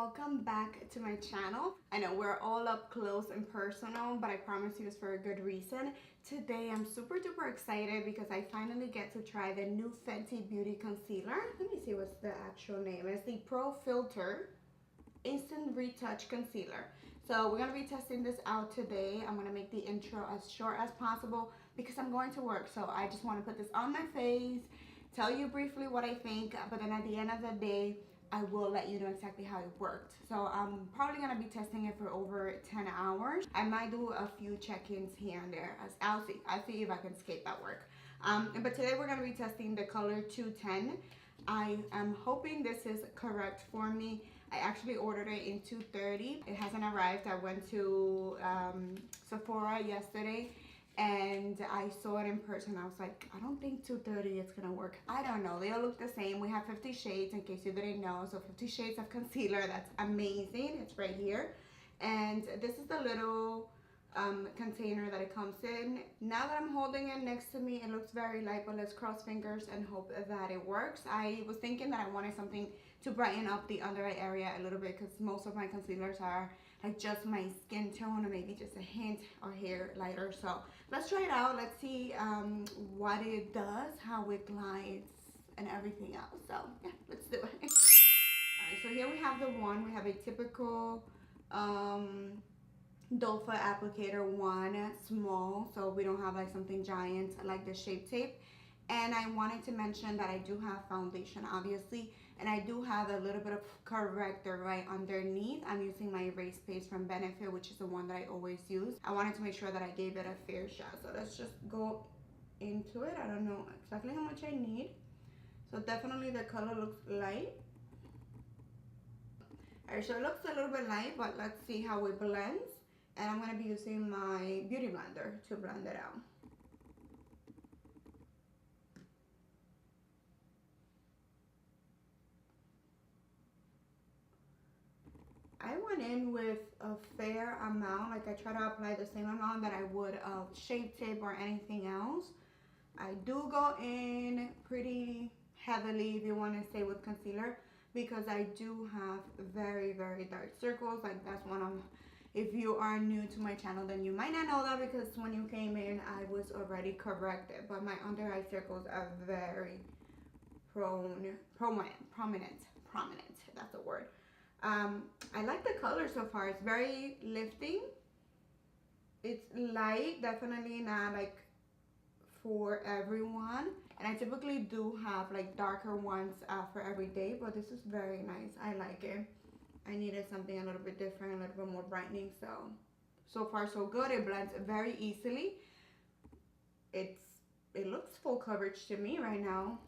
welcome back to my channel. I know we're all up close and personal, but I promise you it's for a good reason. Today I'm super duper excited because I finally get to try the new Fenty Beauty Concealer. Let me see what's the actual name. It's the Pro Filt'R Instant Retouch Concealer. So we're going to be testing this out today. I'm going to make the intro as short as possible because I'm going to work. So I just want to put this on my face, tell you briefly what I think, but then at the end of the day, I will let you know exactly how it worked. So I'm probably going to be testing it for over 10 hours. I might do a few check-ins here and there. I'll see if I can escape that work. But today we're going to be testing the color 210. I am hoping this is correct for me. I actually ordered it in 230. It hasn't arrived. I went to Sephora yesterday and I saw it in person. I was like, I don't think 230 is gonna work. I don't know, they all look the same. We have 50 shades in case you didn't know. So 50 shades of concealer, that's amazing. It's right here. And this is the little container that it comes in. Now that I'm holding it next to me, it looks very light, but let's cross fingers and hope that it works. I was thinking that I wanted something to brighten up the under eye area a little bit because most of my concealers are like just my skin tone or maybe just a hint or hair lighter. So let's try it out. Let's see what it does, how it glides and everything else. So yeah, let's do it. Alright, so here we have the one. We have a typical doe foot applicator, one small, so we don't have like something giant like the Shape Tape. And I wanted to mention that I do have foundation, obviously, and I do have a little bit of corrector right underneath. I'm using my Erase Paste from Benefit, which is the one that I always use. I wanted to make sure that I gave it a fair shot. So let's just go into it. I don't know exactly how much I need. So definitely the color looks light. Alright, so it looks a little bit light, but let's see how it blends. And I'm going to be using my Beauty Blender to blend it out. I went in with a fair amount, like I try to apply the same amount that I would of Shape Tape or anything else. I do go in pretty heavily if you want to stay with concealer because I do have very, very dark circles. Like that's one of, if you are new to my channel, then you might not know that because when you came in, I was already corrected. But my under eye circles are very prominent, that's the word. I like the color so far. It's very lifting. It's light, definitely not like for everyone. And I typically do have like darker ones for every day, but this is very nice. I like it. I needed something a little bit different, a little bit more brightening. So far so good. It blends very easily. It looks full coverage to me right now.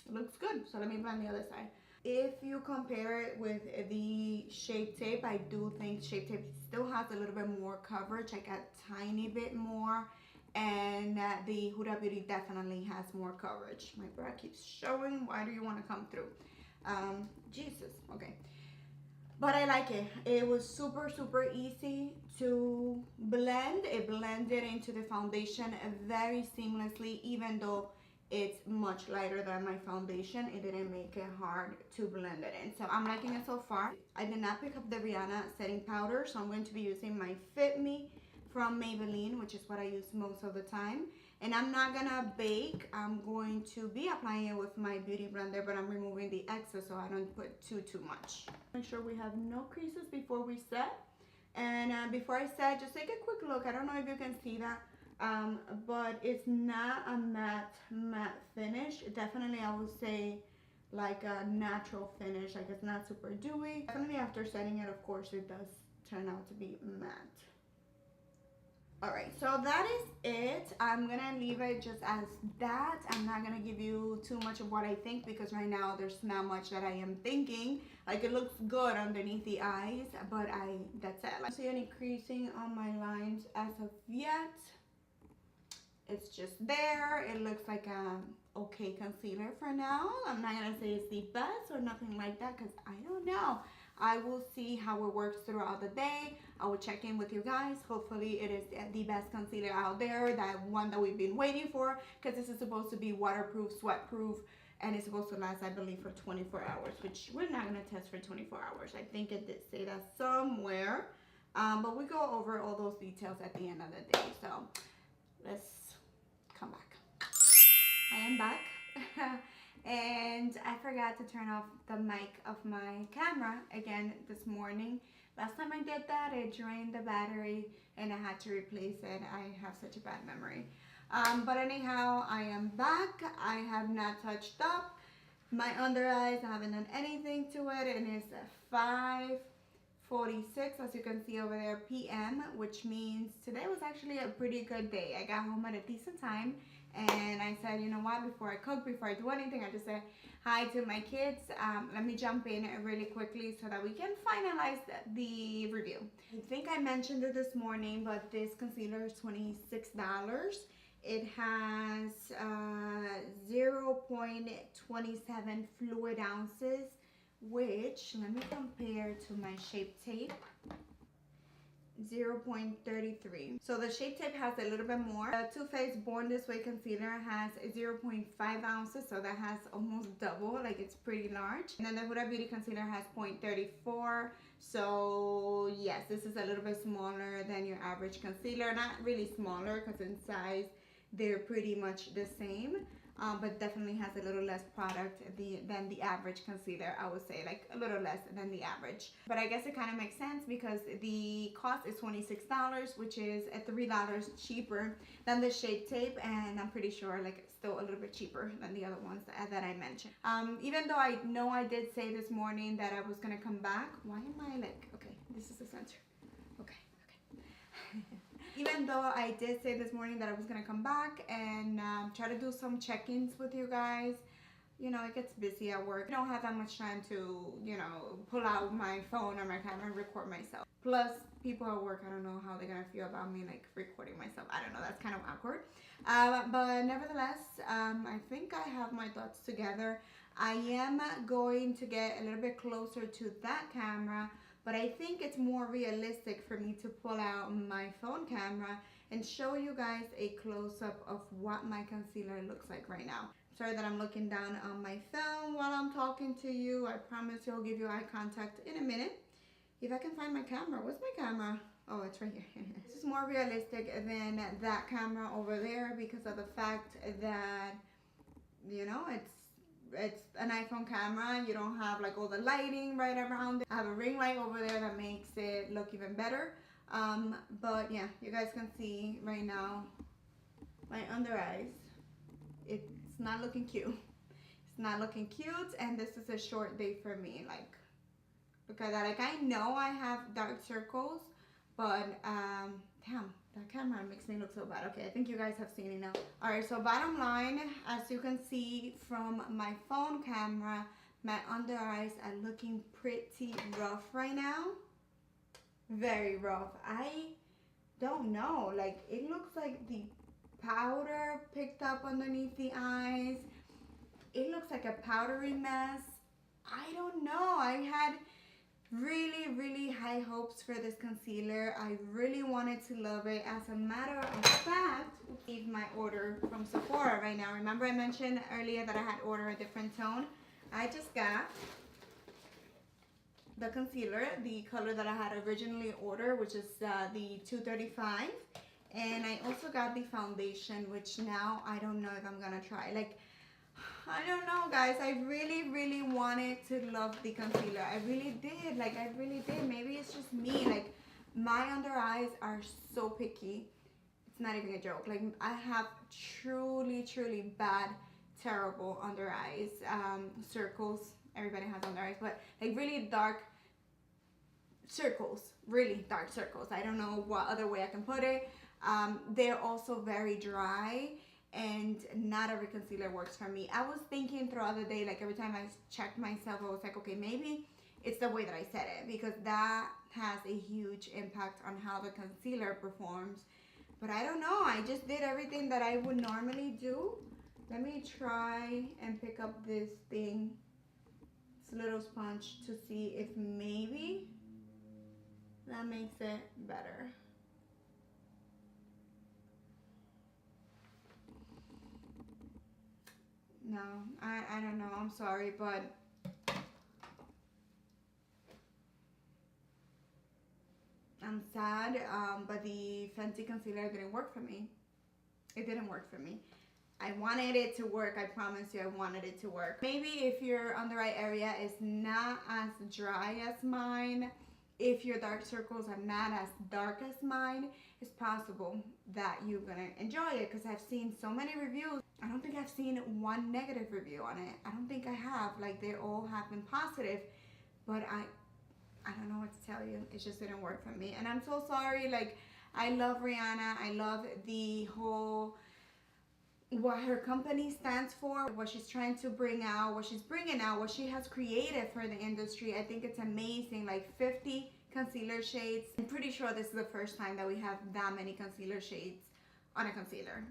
It looks good. So let me blend the other side. If you compare it with the Shape Tape, I do think Shape Tape still has a little bit more coverage, like a tiny bit more. And the Huda Beauty definitely has more coverage. My bra keeps showing. Why do you want to come through? Jesus. Okay. But I like it. It was super, super easy to blend. It blended into the foundation very seamlessly, even though it's much lighter than my foundation. It didn't make it hard to blend it in. So I'm liking it so far. I did not pick up the Rihanna setting powder, so I'm going to be using my Fit Me from Maybelline, which is what I use most of the time. And I'm not gonna bake. I'm going to be applying it with my Beauty Blender, but I'm removing the excess so I don't put too much. Make sure we have no creases before we set. And before I set, just take a quick look. I don't know if you can see that. But it's not a matte finish. Definitely I would say like a natural finish, like it's not super dewy. Definitely after setting it, of course, it does turn out to be matte. Alright, so that is it. I'm gonna leave it just as that. I'm not gonna give you too much of what I think because right now there's not much that I am thinking. Like it looks good underneath the eyes, but that's it. I don't see any creasing on my lines as of yet. It's just there. It looks like a okay concealer for now. I'm not gonna say it's the best or nothing like that because I don't know. I will see how it works throughout the day. I will check in with you guys. Hopefully it is the best concealer out there, that one that we've been waiting for, because this is supposed to be waterproof, sweat proof, and it's supposed to last, I believe, for 24 hours, which we're not going to test for 24 hours. I think it did say that somewhere, but we go over all those details at the end of the day. So let's come back. I am back. And I forgot to turn off the mic of my camera again this morning. Last time I did that, it drained the battery and I had to replace it. I have such a bad memory. But anyhow, I am back. I have not touched up my under eyes. I haven't done anything to it, and it's 5:46, as you can see over there, p.m., which means today was actually a pretty good day. I got home at a decent time, and I said, you know what, before I cook, before I do anything, I just said hi to my kids. Let me jump in really quickly so that we can finalize the review. I think I mentioned it this morning, but this concealer is $26. It has 0.27 fluid ounces, which, let me compare to my Shape Tape, 0.33. So the Shape Tape has a little bit more. The Too Faced Born This Way concealer has 0.5 ounces, so that has almost double, like it's pretty large. And then the Huda Beauty concealer has 0.34. So yes, this is a little bit smaller than your average concealer. Not really smaller, because in size they're pretty much the same, but definitely has a little less product than the average concealer. I would say like a little less than the average. But I guess it kind of makes sense because the cost is $26, which is $3 cheaper than the Shape Tape, and I'm pretty sure like still a little bit cheaper than the other ones that I mentioned. Even though I know I did say this morning that I was gonna come back. Why am I like, okay, this is the center. Okay. Even though I did say this morning that I was going to come back and try to do some check-ins with you guys, you know, it gets busy at work. I don't have that much time to, you know, pull out my phone or my camera and record myself. Plus, people at work, I don't know how they're going to feel about me, like, recording myself. I don't know, that's kind of awkward. But nevertheless, I think I have my thoughts together. I am going to get a little bit closer to that camera, but I think it's more realistic for me to pull out my phone camera and show you guys a close-up of what my concealer looks like right now. Sorry that I'm looking down on my phone while I'm talking to you. I promise you'll give you eye contact in a minute. If I can find my camera. Where's my camera? Oh, it's right here. This is more realistic than that camera over there because of the fact that, you know, it's an iPhone camera. You don't have like all the lighting right around it. I have a ring light over there that makes it look even better. But yeah, you guys can see right now my under eyes. It's not looking cute. It's not looking cute, and this is a short day for me. Like, look at that. Like, I know I have dark circles, but damn, that camera makes me look so bad. Okay, I think you guys have seen it now. Alright, so bottom line, as you can see from my phone camera, my under eyes are looking pretty rough right now. Very rough. I don't know. Like, it looks like the powder picked up underneath the eyes. It looks like a powdery mess. I don't know. I had really high hopes for this concealer. I really wanted to love it. As a matter of fact, leave my order from Sephora right now. Remember I mentioned earlier that I had ordered a different tone? I just got the concealer, the color that I had originally ordered, which is the 235, and I also got the foundation, which now I don't know if I'm gonna try. Like, I don't know, guys. I really wanted to love the concealer. I really did. Like, I really did. Maybe it's just me. Like, my under eyes are so picky. It's not even a joke. Like, I have truly bad, terrible under eyes. Circles. Everybody has under eyes, but like really dark circles. Really dark circles. I don't know what other way I can put it. They're also very dry, and not every concealer works for me. I was thinking throughout the day, like every time I checked myself, I was like, okay, maybe it's the way that I said it, because that has a huge impact on how the concealer performs. But I don't know. I just did everything that I would normally do. Let me try and pick up this thing, this little sponge, to see if maybe that makes it better. No, I don't know. I'm sorry, but I'm sad. But the Fenty concealer didn't work for me. It didn't work for me. I wanted it to work. I promise you, I wanted it to work. Maybe if you're on the right area, it's not as dry as mine. If your dark circles are not as dark as mine, it's possible that you're gonna enjoy it, because I've seen so many reviews. I don't think I've seen one negative review on it. I don't think I have. Like, they all have been positive, but I don't know what to tell you. It just didn't work for me, and I'm so sorry. Like, I love Rihanna. I love the whole, what her company stands for, what she's trying to bring out, what she's bringing out, what she has created for the industry. I think it's amazing. Like 50 concealer shades. I'm pretty sure this is the first time that we have that many concealer shades on a concealer.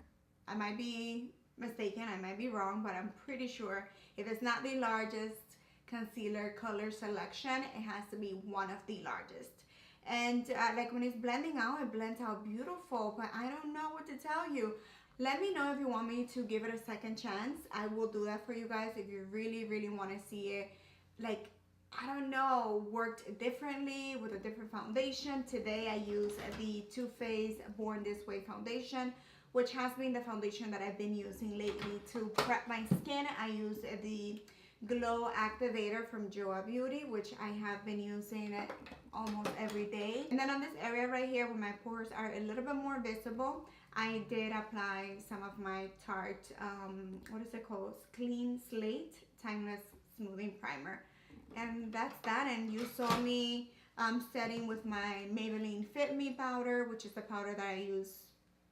I might be mistaken, I might be wrong, but I'm pretty sure if it's not the largest concealer color selection, it has to be one of the largest. And like when it's blending out, it blends out beautiful, but I don't know what to tell you. Let me know if you want me to give it a second chance. I will do that for you guys if you really, really want to see it, like, I don't know, worked differently with a different foundation. Today I use the Too Faced Born This Way foundation, which has been the foundation that I've been using lately to prep my skin. I use the Glow Activator from Joa Beauty, which I have been using it almost every day. And then on this area right here where my pores are a little bit more visible, I did apply some of my Tarte, what is it called? Clean Slate Timeless Smoothing Primer. And that's that. And you saw me setting with my Maybelline Fit Me powder, which is the powder that I use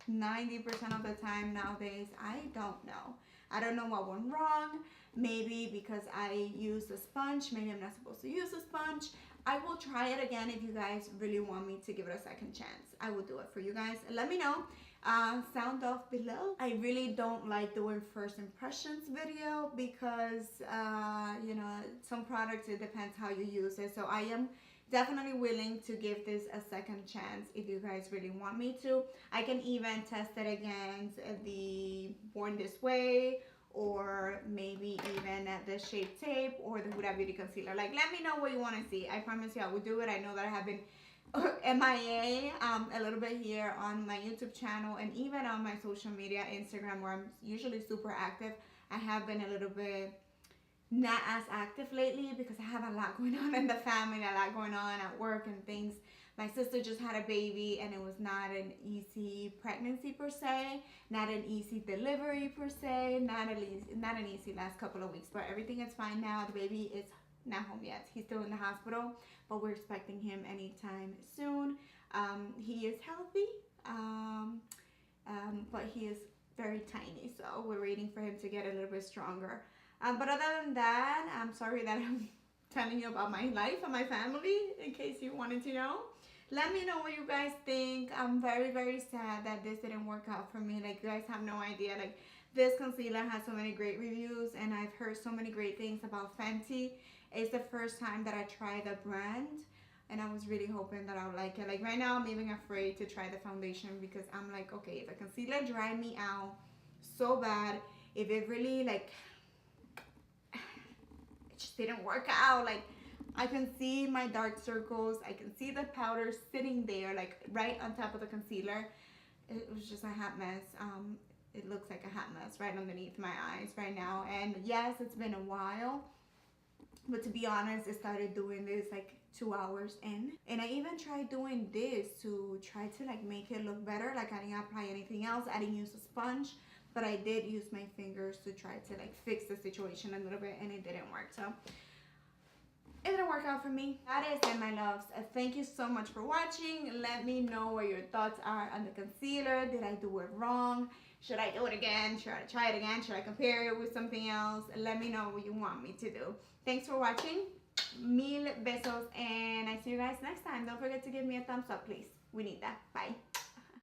90% of the time nowadays. I don't know. I don't know what went wrong. Maybe because I used a sponge. Maybe I'm not supposed to use a sponge. I will try it again if you guys really want me to give it a second chance. I will do it for you guys. Let me know. Sound off below. I really don't like doing first impressions video because you know, some products, it depends how you use it. So I am definitely willing to give this a second chance if you guys really want me to. I can even test it against the Born This Way, or maybe even the Shape Tape or the Huda Beauty Concealer. Like, let me know what you want to see. I promise you I will do it. I know that I have been MIA a little bit here on my YouTube channel and even on my social media, Instagram, where I'm usually super active. I have been a little bit not as active lately because I have a lot going on in the family, a lot going on at work and things. My sister just had a baby, and it was not an easy pregnancy per se, not an easy delivery per se, not an easy last couple of weeks, but everything is fine now. The baby is not home yet. He's still in the hospital, but we're expecting him anytime soon. He is healthy, but he is very tiny, so we're waiting for him to get a little bit stronger. But other than that, I'm sorry that I'm telling you about my life and my family, in case you wanted to know. Let me know what you guys think. I'm very, very sad that this didn't work out for me. Like, you guys have no idea. Like, this concealer has so many great reviews, and I've heard so many great things about Fenty. It's the first time that I tried the brand, and I was really hoping that I would like it. Like, right now, I'm even afraid to try the foundation because I'm like, okay, if the concealer dried me out so bad, if it really, like, it just didn't work out. Like, I can see my dark circles. I can see the powder sitting there, like, right on top of the concealer. It was just a hot mess. It looks like a hot mess right underneath my eyes right now. And yes, it's been a while, but to be honest, I started doing this like 2 hours in. And I even tried doing this to try to like make it look better. Like, I didn't apply anything else. I didn't use a sponge, but I did use my fingers to try to like fix the situation a little bit, and it didn't work. So it didn't work out for me. That is it, my loves. Thank you so much for watching. Let me know what your thoughts are on the concealer. Did I do it wrong? Should I do it again? Should I try it again? Should I compare it with something else? Let me know what you want me to do. Thanks for watching. Mil besos, and I see you guys next time. Don't forget to give me a thumbs up, please. We need that. Bye.